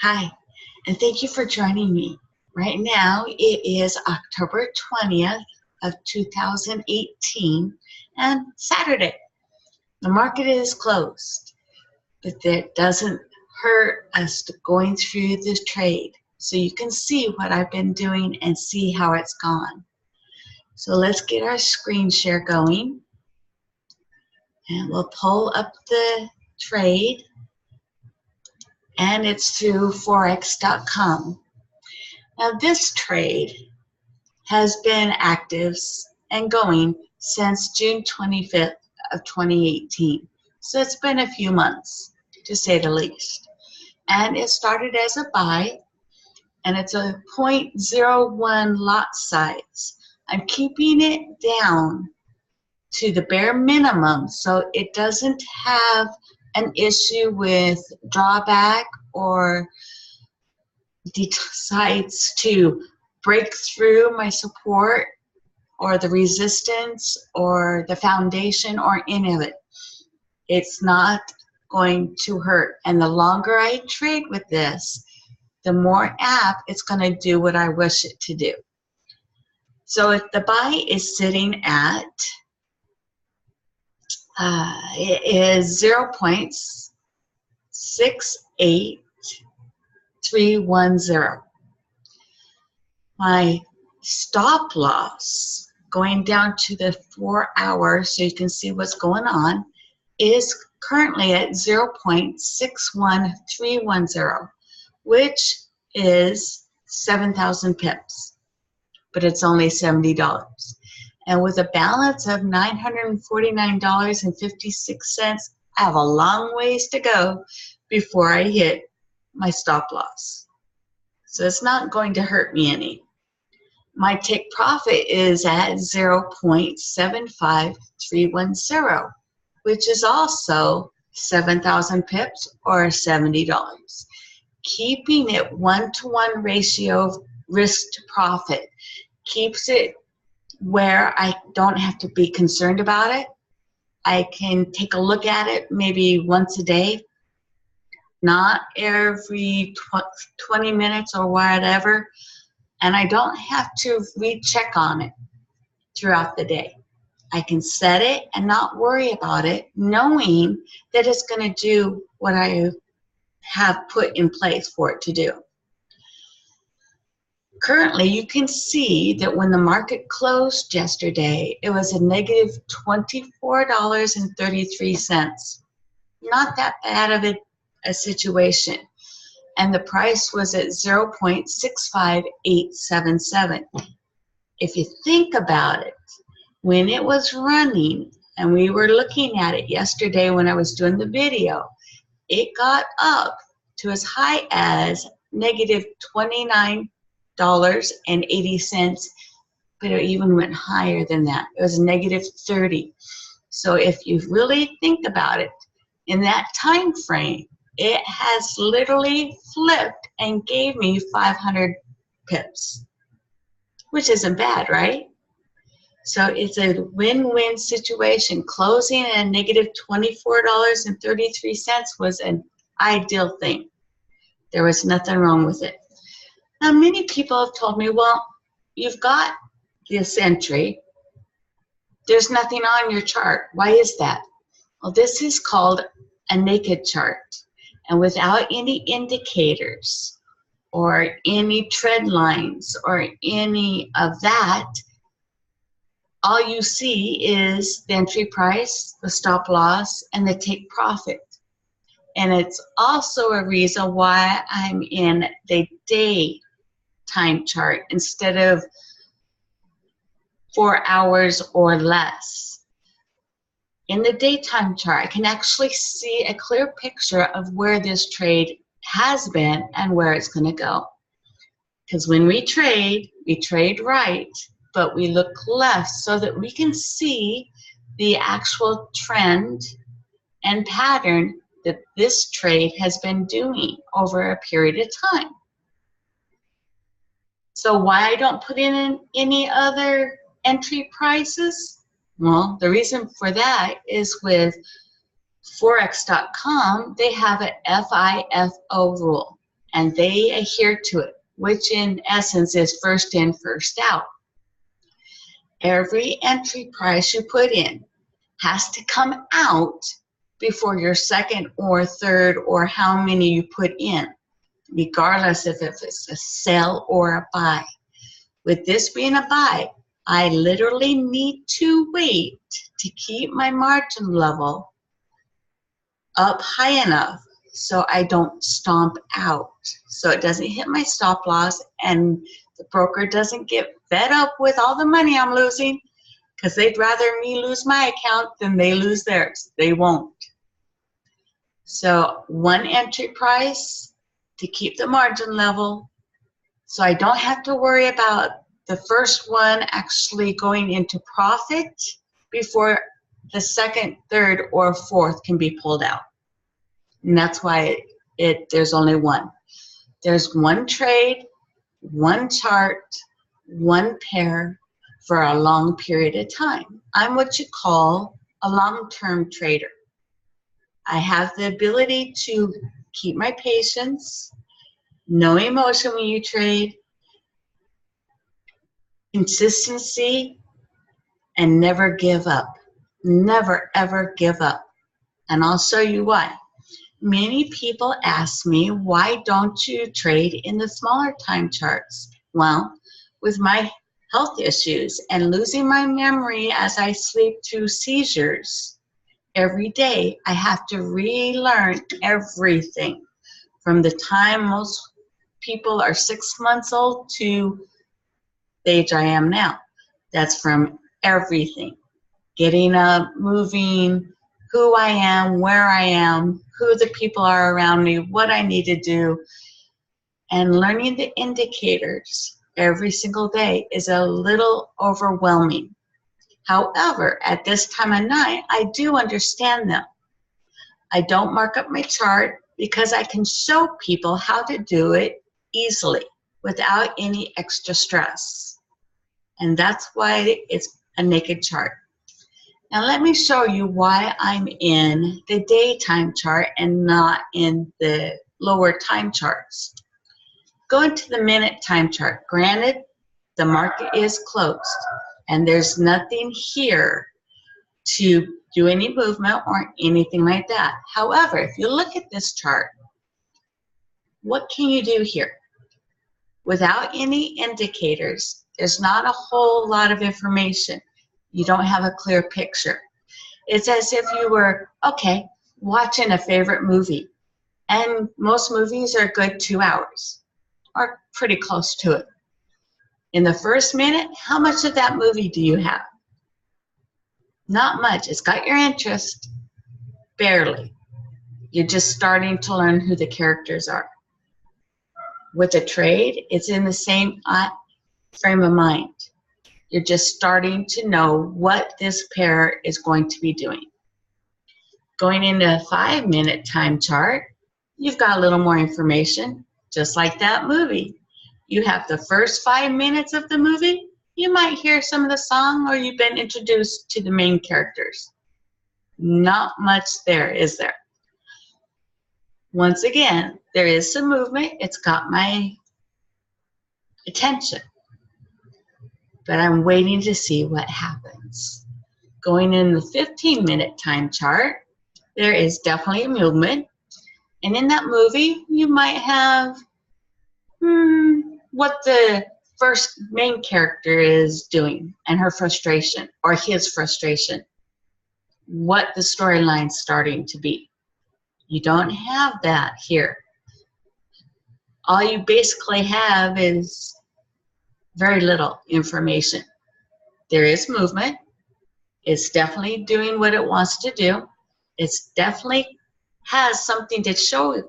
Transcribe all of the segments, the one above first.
Hi, and thank you for joining me. Right now, it is October 20th of 2018 and Saturday. The market is closed, but that doesn't hurt us going through this trade. So you can see what I've been doing and see how it's gone. So let's get our screen share going. And we'll pull up the trade. And it's through Forex.com. Now this trade has been active and going since June 25th of 2018. So it's been a few months, to say the least. And it started as a buy, and it's a 0.01 lot size. I'm keeping it down to the bare minimum so it doesn't have an issue with drawback or decides to break through my support or the resistance or the foundation or any of it. It's not going to hurt. And the longer I trade with this, the more apt it's going to do what I wish it to do. So if the buy is sitting at, it is 0.68310. My stop loss going down to the 4 hours so you can see what's going on is currently at 0.61310, which is 7,000 pips, but it's only $70. And with a balance of $949.56, I have a long ways to go before I hit my stop loss. So it's not going to hurt me any. My take profit is at 0.75310, which is also 7,000 pips or $70. Keeping it 1-to-1 ratio of risk to profit keeps it where I don't have to be concerned about it. I can take a look at it maybe once a day, not every 20 minutes or whatever, and I don't have to recheck on it throughout the day. I can set it and not worry about it, knowing that it's going to do what I have put in place for it to do. Currently, you can see that when the market closed yesterday, it was a negative $24.33. Not that bad of a situation. And the price was at 0.65877. If you think about it, when it was running, and we were looking at it yesterday when I was doing the video, it got up to as high as negative $29.80, but it even went higher than that. It was negative 30. So if you really think about it, in that time frame, it has literally flipped and gave me 500 pips, which isn't bad, right? So it's a win-win situation. Closing at negative $24.33 was an ideal thing. There was nothing wrong with it. Now, many people have told me, well, you've got this entry. There's nothing on your chart. Why is that? Well, this is called a naked chart. And without any indicators or any trend lines or any of that, all you see is the entry price, the stop loss, and the take profit. And it's also a reason why I'm in the day time chart instead of 4 hours or less. In the daytime chart, I can actually see a clear picture of where this trade has been and where it's going to go. Because when we trade right, but we look left so that we can see the actual trend and pattern that this trade has been doing over a period of time. So why I don't put in any other entry prices? Well, the reason for that is with Forex.com, they have an FIFO rule. and they adhere to it, which in essence is first in, first out. Every entry price you put in has to come out before your second or third or how many you put in, regardless if it's a sell or a buy. With this being a buy, I literally need to wait to keep my margin level up high enough so I don't stomp out, so it doesn't hit my stop loss and the broker doesn't get fed up with all the money I'm losing, because they'd rather me lose my account than they lose theirs. They won't. So one entry price to keep the margin level, so I don't have to worry about the first one actually going into profit before the second, third, or fourth can be pulled out. And that's why there's only one. There's one trade, one chart, one pair for a long period of time. I'm what you call a long-term trader. I have the ability to keep my patience, no emotion when you trade, consistency, and never give up. Never, ever give up. And I'll show you why. Many people ask me, why don't you trade in the smaller time charts? Well, with my health issues and losing my memory as I sleep through seizures, every day I have to relearn everything from the time most people are 6 months old to the age I am now. That's from everything. Getting up, moving, who I am, where I am, who the people are around me, what I need to do, and learning the indicators every single day is a little overwhelming. However, at this time of night, I do understand them. I don't mark up my chart because I can show people how to do it easily without any extra stress. And that's why it's a naked chart. Now let me show you why I'm in the daytime chart and not in the lower time charts. Go into the minute time chart. Granted, the market is closed and there's nothing here to do any movement or anything like that. However, if you look at this chart, what can you do here? Without any indicators, there's not a whole lot of information. You don't have a clear picture. It's as if you were, okay, watching a favorite movie. And most movies are good 2 hours, or pretty close to it. In the first minute, how much of that movie do you have? Not much. It's got your interest, barely. You're just starting to learn who the characters are. With a trade, it's in the same frame of mind. You're just starting to know what this pair is going to be doing. Going into a 5-minute time chart, you've got a little more information, just like that movie. You have the first 5 minutes of the movie, you might hear some of the song or you've been introduced to the main characters. Not much there, is there? Once again, there is some movement. It's got my attention. But I'm waiting to see what happens. Going in the 15-minute time chart, there is definitely a movement. And in that movie, you might have what the first main character is doing and her frustration, or his frustration. What the storyline's starting to be. You don't have that here. All you basically have is very little information. There is movement. It's definitely doing what it wants to do. It's definitely has something to show you,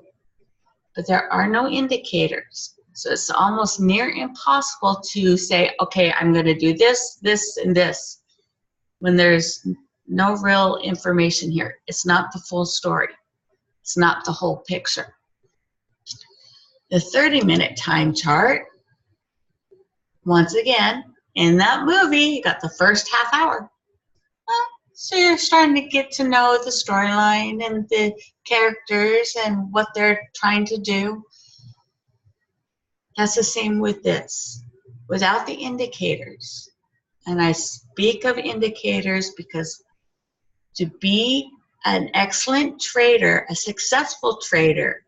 but there are no indicators. So it's almost near impossible to say, okay, I'm going to do this, this, and this, when there's no real information here. It's not the full story. It's not the whole picture. The 30-minute time chart, once again, in that movie, you got the first half hour. So you're starting to get to know the storyline and the characters and what they're trying to do. That's the same with this. Without the indicators, and I speak of indicators because to be an excellent trader, a successful trader,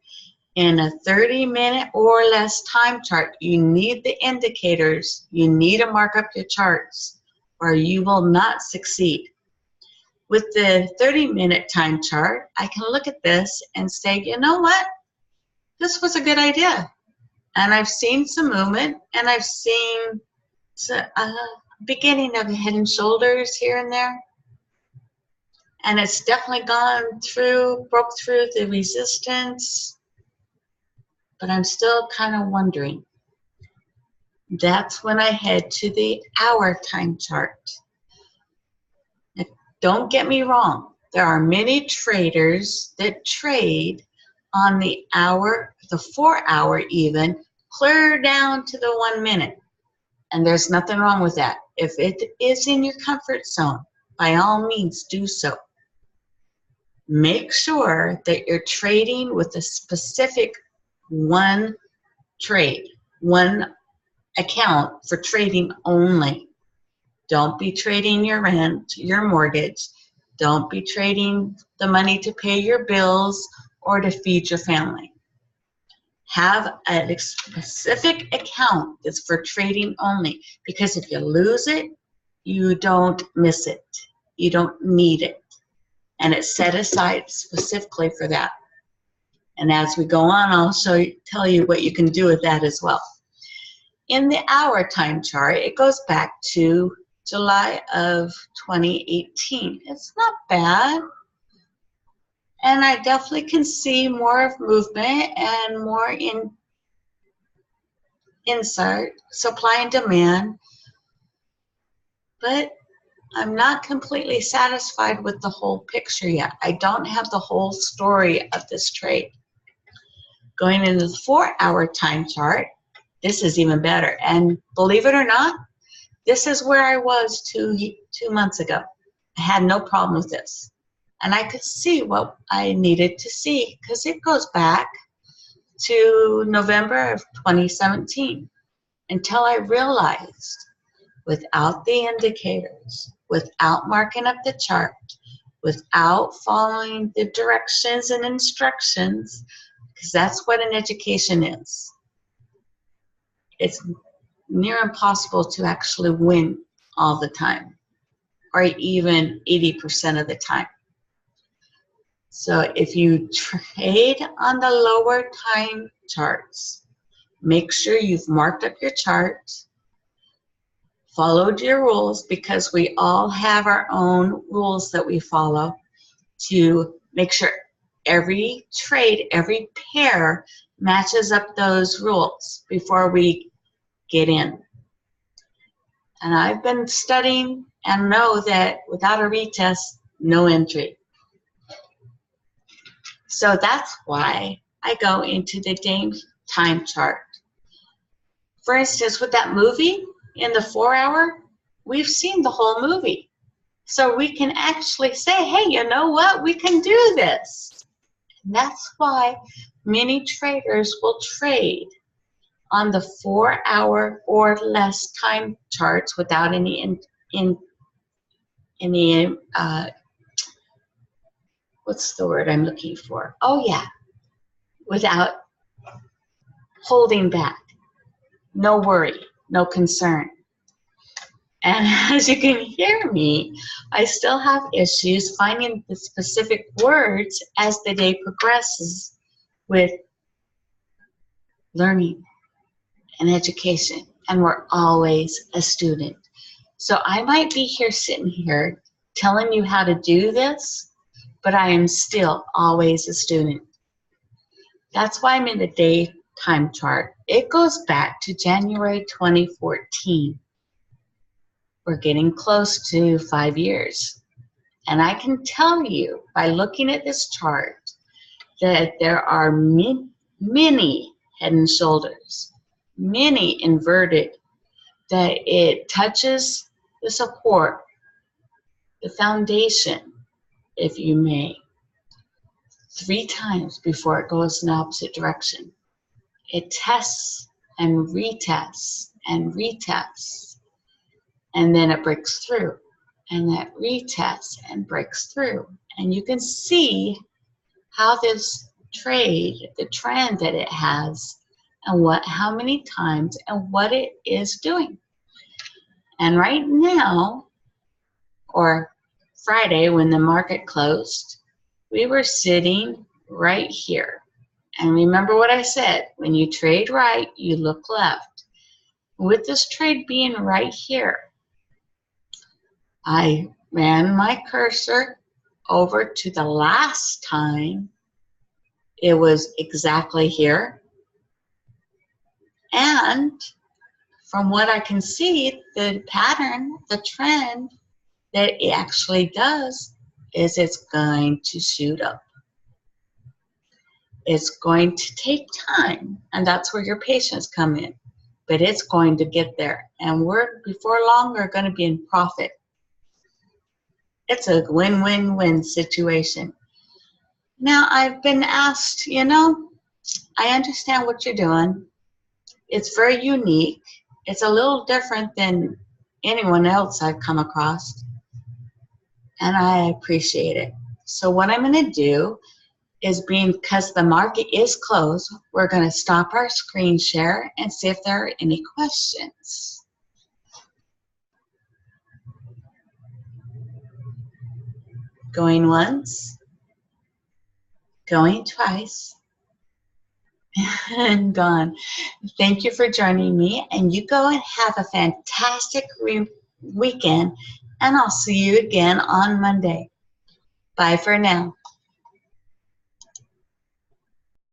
in a 30-minute or less time chart, you need the indicators. You need to mark up your charts or you will not succeed. With the 30-minute time chart, I can look at this and say, you know what? This was a good idea. And I've seen some movement, and I've seen beginning of head and shoulders here and there. And it's definitely gone through, broke through the resistance. But I'm still kind of wondering. That's when I head to the hour time chart. Now, don't get me wrong. There are many traders that trade on the hour, the 4 hour even, clear down to the 1 minute. And there's nothing wrong with that. If it is in your comfort zone, by all means do so. Make sure that you're trading with a specific one trade, one account for trading only. Don't be trading your rent, your mortgage. Don't be trading the money to pay your bills or to feed your family. Have a specific account that's for trading only, because if you lose it, you don't miss it. You don't need it. And it's set aside specifically for that. And as we go on, I'll tell you what you can do with that as well. In the hour time chart, it goes back to July of 2018. It's not bad. And I definitely can see more of movement and more insert, supply and demand. But I'm not completely satisfied with the whole picture yet. I don't have the whole story of this trade. Going into the 4 hour time chart, this is even better. And believe it or not, this is where I was two months ago. I had no problem with this. And I could see what I needed to see because it goes back to November of 2017 until I realized without the indicators, without marking up the chart, without following the directions and instructions, because that's what an education is. It's near impossible to actually win all the time, or even 80% of the time. So if you trade on the lower time charts, make sure you've marked up your chart, followed your rules, because we all have our own rules that we follow to make sure every trade, every pair matches up those rules before we get in. And I've been studying and know that without a retest, no entry. So that's why I go into the day time chart. For instance, with that movie in the 4 hour, we've seen the whole movie. So we can actually say, hey, you know what? We can do this. And that's why many traders will trade on the 4 hour or less time charts without any what's the word I'm looking for? Oh yeah, without holding back. No worry, no concern. And as you can hear me, I still have issues finding the specific words as the day progresses with learning and education. And we're always a student. So I might be here sitting here telling you how to do this, but I am still always a student. That's why I'm in the day time chart. It goes back to January 2014. We're getting close to 5 years. And I can tell you by looking at this chart that there are many head and shoulders, many inverted, that it touches the support, the foundation, if you may, 3 times before it goes in the opposite direction. It tests and retests and retests, and then it breaks through, and that retests and breaks through. And you can see how this trade, the trend that it has, and how many times and what it is doing. And right now, or Friday when the market closed, we were sitting right here. And remember what I said, when you trade right, you look left. With this trade being right here, I ran my cursor over to the last time it was exactly here. And from what I can see, the pattern, the trend that it actually does is it's going to shoot up. It's going to take time, and that's where your patience come in. But it's going to get there, and we're before long are going to be in profit. It's a win-win-win situation. Now, I've been asked, I understand what you're doing. It's very unique. It's a little different than anyone else I've come across, and I appreciate it. So what I'm going to do is, because the market is closed, we're going to stop our screen share and see if there are any questions. Going once, going twice, and gone. Thank you for joining me, and you go and have a fantastic weekend, and I'll see you again on Monday. Bye for now.